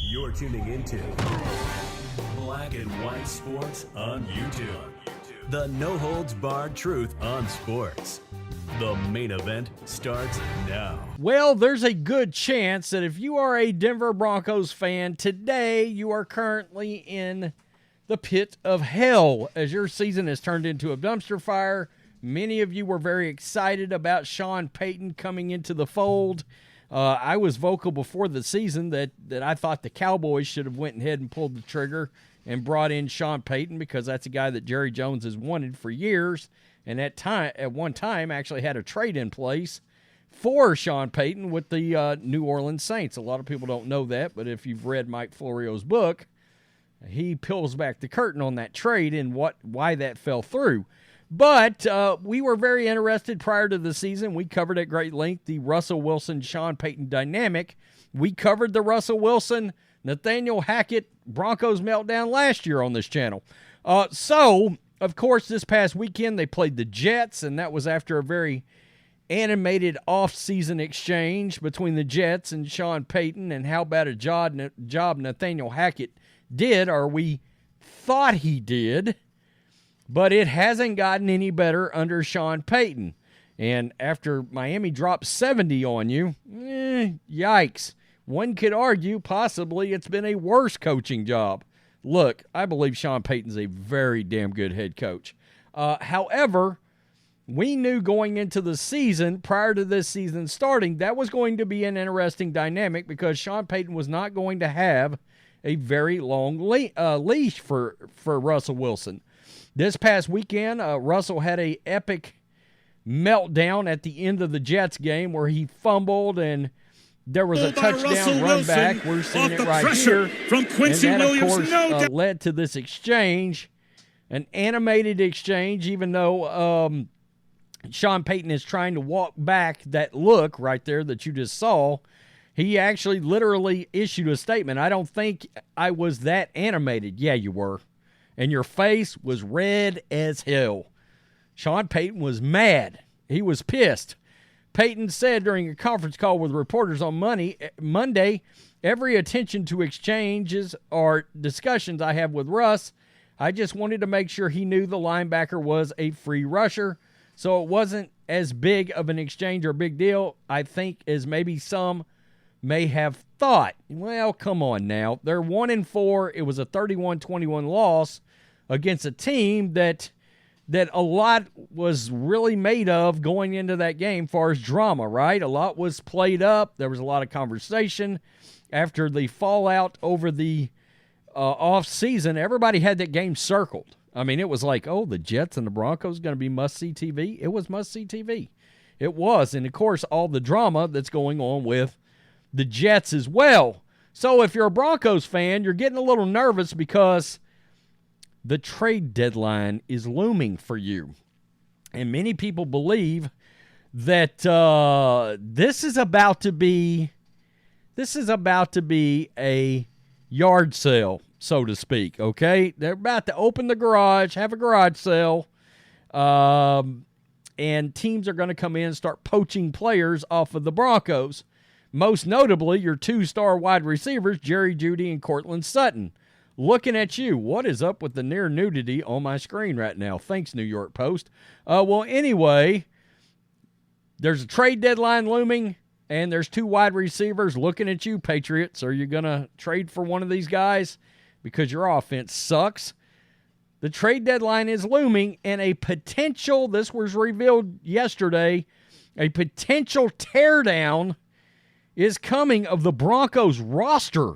You're tuning into Black and White Sports on YouTube. The no-holds-barred truth on sports. The main event starts now. Well, there's a good chance that if you are a Denver Broncos fan today, you are currently in the pit of hell as your season has turned into a dumpster fire. Many of you were very excited about Sean Payton coming into the fold. I was vocal before the season that I thought the Cowboys should have went ahead and pulled the trigger and brought in Sean Payton because that's a guy that Jerry Jones has wanted for years. And at one time actually had a trade in place for Sean Payton with the New Orleans Saints. A lot of people don't know that, but if you've read Mike Florio's book, he peels back the curtain on that trade and why that fell through. But we were very interested prior to the season. We covered at great length the Russell Wilson-Sean Payton dynamic. We covered the Russell Wilson-Nathaniel Hackett Broncos meltdown last year on this channel. So, of course, this past weekend they played the Jets, and that was after a very animated off-season exchange between the Jets and Sean Payton and how bad a job Nathaniel Hackett did, or we thought he did. But it hasn't gotten any better under Sean Payton. And after Miami dropped 70 on you, yikes. One could argue possibly it's been a worse coaching job. Look, I believe Sean Payton's a very damn good head coach. However, we knew going into the season, prior to this season starting, that was going to be an interesting dynamic because Sean Payton was not going to have a very long leash for Russell Wilson. This past weekend, Russell had an epic meltdown at the end of the Jets game where he fumbled and there was a touchdown run back. We're seeing it right here. From Quincy and that, Williams, of course, led to this exchange, an animated exchange, even though Sean Payton is trying to walk back that look right there that you just saw. He actually literally issued a statement. I don't think I was that animated. Yeah, you were. And your face was red as hell. Sean Payton was mad. He was pissed. Payton said during a conference call with reporters on Monday, every attention to exchanges or discussions I have with Russ, I just wanted to make sure he knew the linebacker was a free rusher. So it wasn't as big of an exchange or big deal, I think, as maybe some may have thought. Well, come on now. They're 1-4. It was a 31-21 loss against a team that a lot was really made of going into that game as far as drama, right? A lot was played up. There was a lot of conversation after the fallout over the off-season. Everybody had that game circled. I mean, it was like, oh, the Jets and the Broncos going to be must-see TV. It was must-see TV. It was. And, of course, all the drama that's going on with the Jets as well. So if you're a Broncos fan, you're getting a little nervous because the trade deadline is looming for you. And many people believe that this is about to be a yard sale, so to speak, okay? They're about to open the garage, have a garage sale, and teams are going to come in and start poaching players off of the Broncos. Most notably, your two-star wide receivers, Jeudy and Cortland Sutton. Looking at you, what is up with the near nudity on my screen right now? Thanks, New York Post. Well, anyway, there's a trade deadline looming, and there's two wide receivers looking at you, Patriots. Are you going to trade for one of these guys? Because your offense sucks. The trade deadline is looming, and this was revealed yesterday, a potential teardown is coming of the Broncos roster.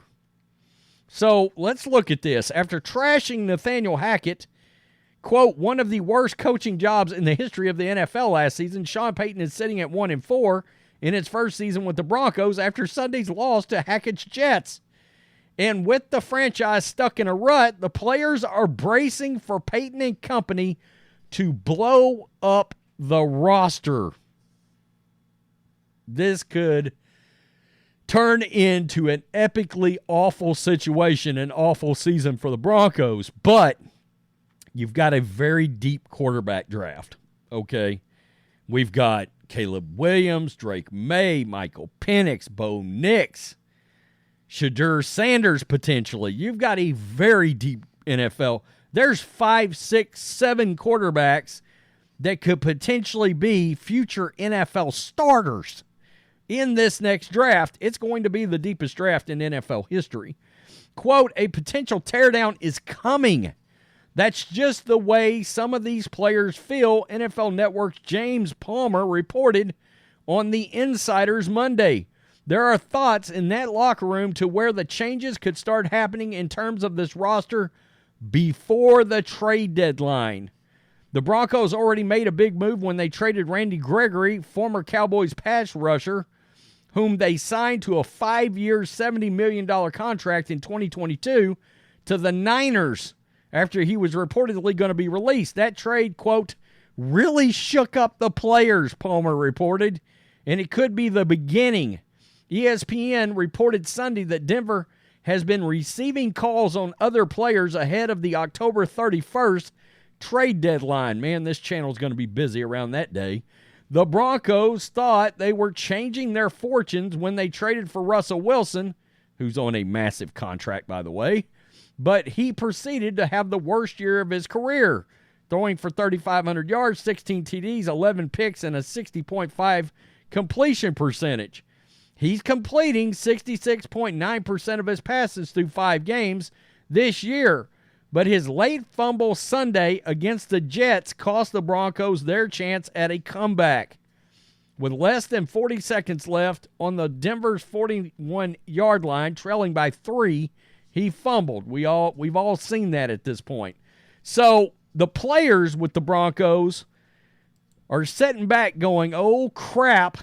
So let's look at this. After trashing Nathaniel Hackett, quote, one of the worst coaching jobs in the history of the NFL last season, Sean Payton is sitting at 1-4 in his first season with the Broncos after Sunday's loss to Hackett's Jets. And with the franchise stuck in a rut, the players are bracing for Payton and company to blow up the roster. This could turn into an epically awful situation, an awful season for the Broncos. But you've got a very deep quarterback draft, okay? We've got Caleb Williams, Drake May, Michael Penix, Bo Nix. Shadur Sanders potentially. You've got a very deep NFL. There's 5, 6, 7 quarterbacks that could potentially be future NFL starters in this next draft. It's going to be the deepest draft in NFL history. Quote, a potential teardown is coming. That's just the way some of these players feel, NFL Network's James Palmer reported on The Insiders Monday. There are thoughts in that locker room to where the changes could start happening in terms of this roster before the trade deadline. The Broncos already made a big move when they traded Randy Gregory, former Cowboys pass rusher, whom they signed to a 5-year, $70 million contract in 2022 to the Niners after he was reportedly going to be released. That trade, quote, really shook up the players, Palmer reported, and it could be the beginning. ESPN reported Sunday that Denver has been receiving calls on other players ahead of the October 31st trade deadline. Man, this channel is going to be busy around that day. The Broncos thought they were changing their fortunes when they traded for Russell Wilson, who's on a massive contract, by the way, but he proceeded to have the worst year of his career, throwing for 3,500 yards, 16 TDs, 11 picks, and a 60.5 completion percentage. He's completing 66.9% of his passes through 5 games this year, but his late fumble Sunday against the Jets cost the Broncos their chance at a comeback. With less than 40 seconds left on the Denver's 41-yard line, trailing by 3, he fumbled. We've all seen that at this point. So the players with the Broncos are sitting back going, oh, crap,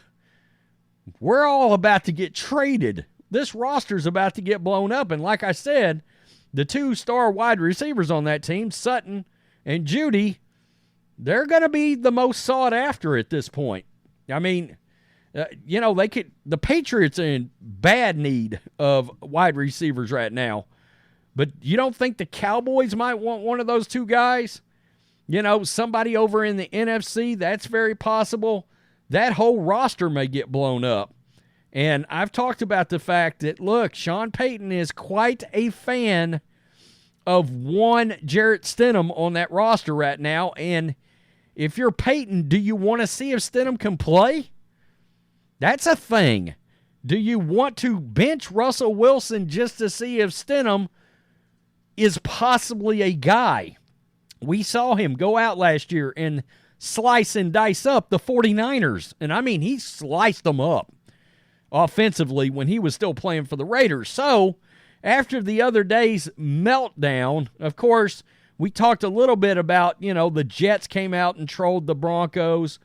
we're all about to get traded. This roster's about to get blown up. And like I said, the 2 star wide receivers on that team, Sutton and Jeudy, they're going to be the most sought after at this point. I mean, the Patriots are in bad need of wide receivers right now. But you don't think the Cowboys might want one of those 2 guys? Somebody over in the NFC, that's very possible. That whole roster may get blown up. And I've talked about the fact that, look, Sean Payton is quite a fan of one Jarrett Stidham on that roster right now. And if you're Payton, do you want to see if Stidham can play? That's a thing. Do you want to bench Russell Wilson just to see if Stidham is possibly a guy? We saw him go out last year and slice and dice up the 49ers. And I mean, he sliced them up offensively when he was still playing for the Raiders. So, after the other day's meltdown, of course, we talked a little bit about, the Jets came out and trolled the Broncos.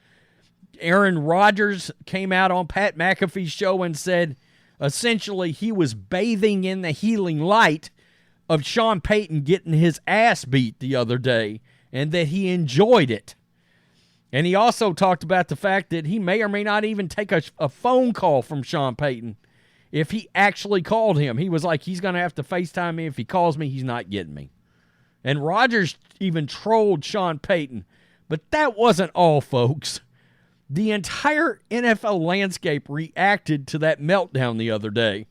Aaron Rodgers came out on Pat McAfee's show and said, essentially, he was bathing in the healing light of Sean Payton getting his ass beat the other day, and that he enjoyed it. And he also talked about the fact that he may or may not even take a phone call from Sean Payton if he actually called him. He was like, he's going to have to FaceTime me. If he calls me, he's not getting me. And Rodgers even trolled Sean Payton. But that wasn't all, folks. The entire NFL landscape reacted to that meltdown the other day.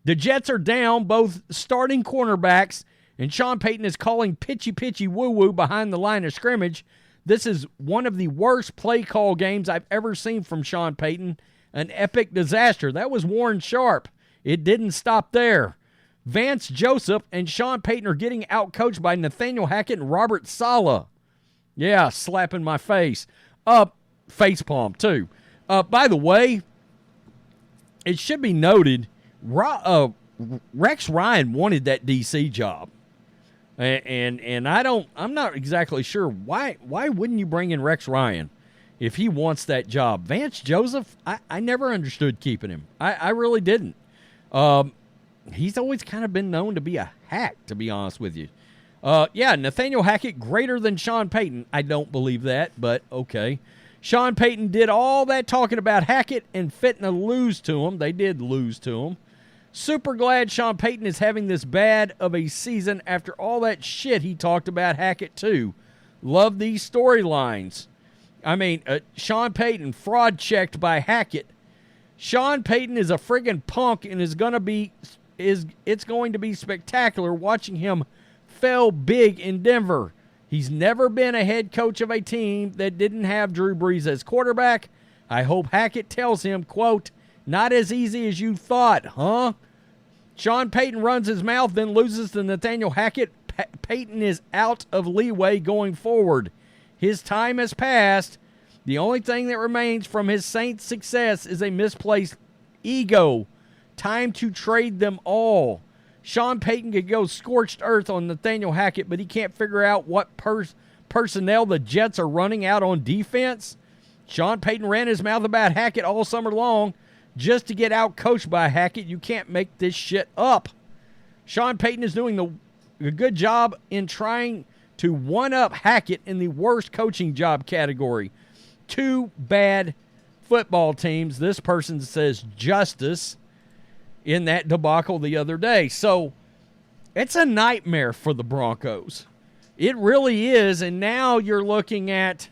The Jets are down both starting cornerbacks, and Sean Payton is calling pitchy woo-woo behind the line of scrimmage. This is one of the worst play call games I've ever seen from Sean Payton. An epic disaster. That was Warren Sharp. It didn't stop there. Vance Joseph and Sean Payton are getting outcoached by Nathaniel Hackett and Robert Saleh. Yeah, slapping my face. Face palm, too. By the way, it should be noted, Rex Ryan wanted that DC job. And I'm not exactly sure why wouldn't you bring in Rex Ryan if he wants that job? Vance Joseph, I never understood keeping him. I really didn't. He's always kind of been known to be a hack, to be honest with you. Nathaniel Hackett greater than Sean Payton. I don't believe that, but okay. Sean Payton did all that talking about Hackett and fitting to lose to him. They did lose to him. Super glad Sean Payton is having this bad of a season after all that shit he talked about Hackett too. Love these storylines. I mean, Sean Payton fraud checked by Hackett. Sean Payton is a friggin' punk and is going to be it's going to be spectacular watching him fail big in Denver. He's never been a head coach of a team that didn't have Drew Brees as quarterback. I hope Hackett tells him, quote, not as easy as you thought, huh? Sean Payton runs his mouth, then loses to Nathaniel Hackett. Payton is out of leeway going forward. His time has passed. The only thing that remains from his Saints' success is a misplaced ego. Time to trade them all. Sean Payton could go scorched earth on Nathaniel Hackett, but he can't figure out what personnel the Jets are running out on defense. Sean Payton ran his mouth about Hackett all summer long just to get out-coached by Hackett. You can't make this shit up. Sean Payton is doing a good job in trying to one-up Hackett in the worst coaching job category. 2 bad football teams. This person says justice in that debacle the other day. So it's a nightmare for the Broncos. It really is. And now you're looking at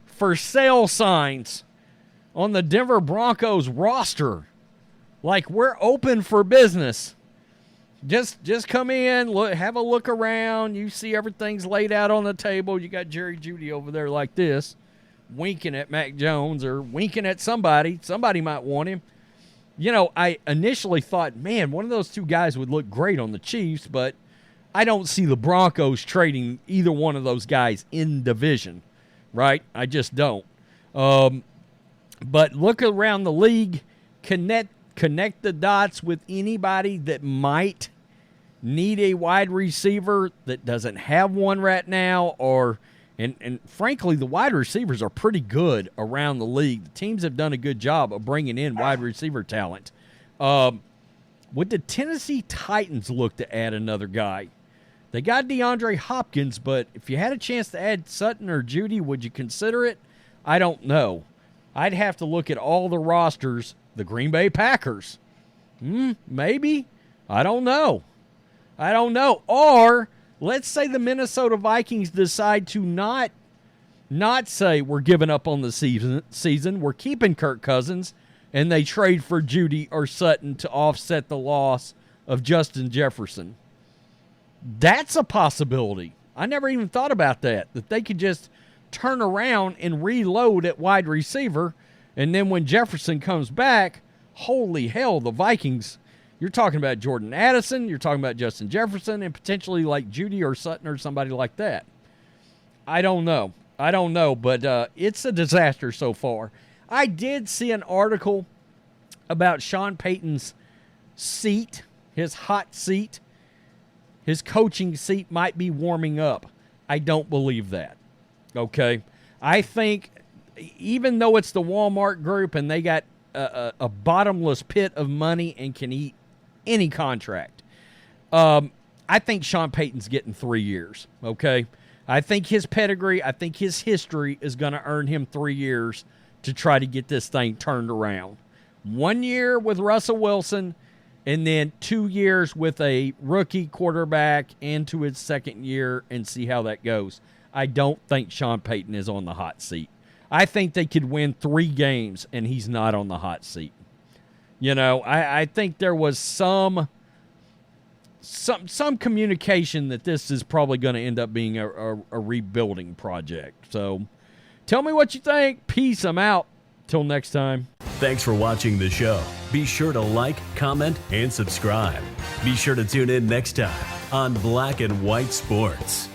for sale signs on the Denver Broncos roster. Like, we're open for business. Just come in, look, have a look around. You see everything's laid out on the table. You got Jeudy over there like this, winking at Mac Jones or winking at somebody. Somebody might want him. You know, I initially thought, man, one of those 2 guys would look great on the Chiefs, but I don't see the Broncos trading either one of those guys in division, right? I just don't. But look around the league, connect the dots with anybody that might need a wide receiver that doesn't have one right now, and frankly, the wide receivers are pretty good around the league. The teams have done a good job of bringing in wide receiver talent. Would the Tennessee Titans look to add another guy? They got DeAndre Hopkins, but if you had a chance to add Sutton or Jeudy, would you consider it? I don't know. I'd have to look at all the rosters. The Green Bay Packers. Maybe. I don't know. Or let's say the Minnesota Vikings decide to not say we're giving up on the season. We're keeping Kirk Cousins, and they trade for Jeudy or Sutton to offset the loss of Justin Jefferson. That's a possibility. I never even thought about that they could just turn around and reload at wide receiver, and then when Jefferson comes back, holy hell, the Vikings, you're talking about Jordan Addison, you're talking about Justin Jefferson, and potentially like Jeudy or Sutton or somebody like that. I don't know, but it's a disaster so far. I did see an article about Sean Payton's seat, his hot seat. His coaching seat might be warming up. I don't believe that. Okay? I think even though it's the Walmart group and they got a bottomless pit of money and can eat any contract, I think Sean Payton's getting 3 years. Okay? I think his pedigree, I think his history is going to earn him 3 years to try to get this thing turned around. 1 year with Russell Wilson, and then 2 years with a rookie quarterback into his second year and see how that goes. I don't think Sean Payton is on the hot seat. I think they could win 3 games and he's not on the hot seat. You know, I think there was some communication that this is probably going to end up being a rebuilding project. So tell me what you think. Peace. I'm out. Till next time. Thanks for watching the show. Be sure to like, comment, and subscribe. Be sure to tune in next time on Black and White Sports.